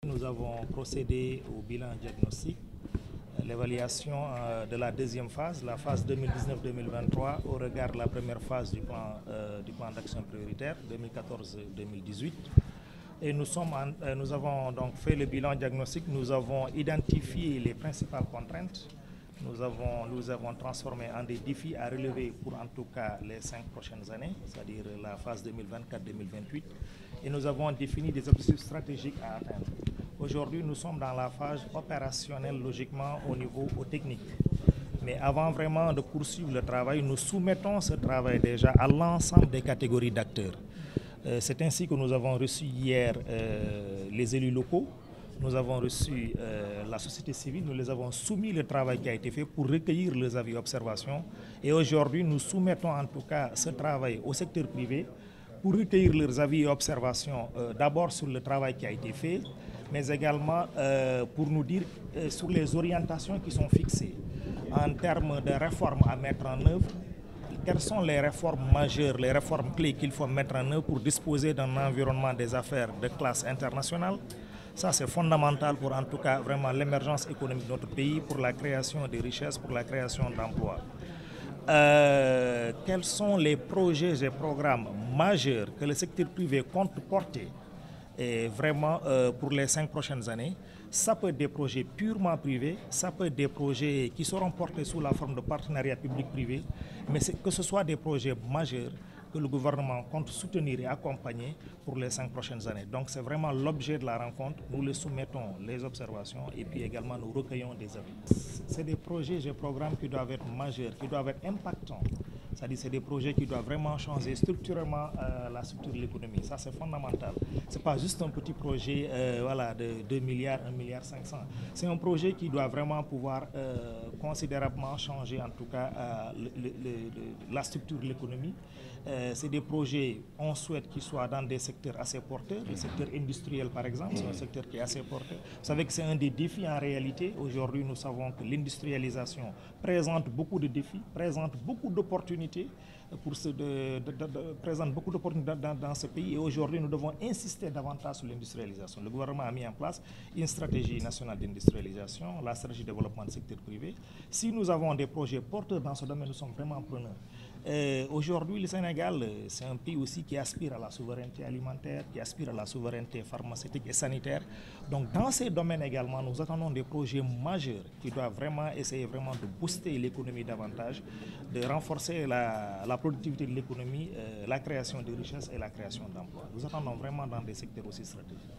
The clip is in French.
Nous avons procédé au bilan diagnostic, l'évaluation de la deuxième phase, la phase 2019-2023 au regard de la première phase du plan d'action prioritaire 2014-2018. Et nous avons donc fait le bilan diagnostic, nous avons identifié les principales contraintes, nous avons transformé en des défis à relever pour en tout cas les 5 prochaines années, c'est-à-dire la phase 2024-2028, et nous avons défini des objectifs stratégiques à atteindre. Aujourd'hui, nous sommes dans la phase opérationnelle, logiquement, au niveau technique. Mais avant vraiment de poursuivre le travail, nous soumettons ce travail déjà à l'ensemble des catégories d'acteurs. C'est ainsi que nous avons reçu hier les élus locaux, nous avons reçu la société civile, nous les avons soumis le travail qui a été fait pour recueillir leurs avis et observations. Et aujourd'hui, nous soumettons en tout cas ce travail au secteur privé pour recueillir leurs avis et observations d'abord sur le travail qui a été fait, mais également pour nous dire sur les orientations qui sont fixées en termes de réformes à mettre en œuvre. Quelles sont les réformes majeures, les réformes clés qu'il faut mettre en œuvre pour disposer d'un environnement des affaires de classe internationale? Ça, c'est fondamental pour en tout cas vraiment l'émergence économique de notre pays, pour la création de richesses, pour la création d'emplois. Quels sont les projets et programmes majeurs que le secteur privé compte porter et vraiment pour les 5 prochaines années? Ça peut être des projets purement privés, ça peut être des projets qui seront portés sous la forme de partenariat public-privé, mais que ce soit des projets majeurs que le gouvernement compte soutenir et accompagner pour les 5 prochaines années. Donc c'est vraiment l'objet de la rencontre. Nous les soumettons les observations et puis également nous recueillons des avis. C'est des projets et programmes qui doivent être majeurs, qui doivent être impactants. C'est-à-dire c'est des projets qui doivent vraiment changer structurellement la structure de l'économie. Ça, c'est fondamental. Ce n'est pas juste un petit projet de 2 milliards, 1,5 milliard. C'est un projet qui doit vraiment pouvoir considérablement changer, en tout cas, la structure de l'économie. C'est des projets, on souhaite qu'ils soient dans des secteurs assez porteurs. Le secteur industriel, par exemple, c'est un secteur qui est assez porteur. Vous savez que c'est un des défis en réalité. Aujourd'hui, nous savons que l'industrialisation présente beaucoup de défis, présente beaucoup d'opportunités présente beaucoup d'opportunités dans ce pays. Et aujourd'hui, nous devons insister davantage sur l'industrialisation. Le gouvernement a mis en place une stratégie nationale d'industrialisation, la stratégie de développement du secteur privé. Si nous avons des projets porteurs dans ce domaine, nous sommes vraiment preneurs. Aujourd'hui, le Sénégal, c'est un pays aussi qui aspire à la souveraineté alimentaire, qui aspire à la souveraineté pharmaceutique et sanitaire. Donc, dans ces domaines également, nous attendons des projets majeurs qui doivent vraiment essayer vraiment de booster l'économie davantage, de renforcer la productivité de l'économie, la création de richesses et la création d'emplois. Nous attendons vraiment dans des secteurs aussi stratégiques.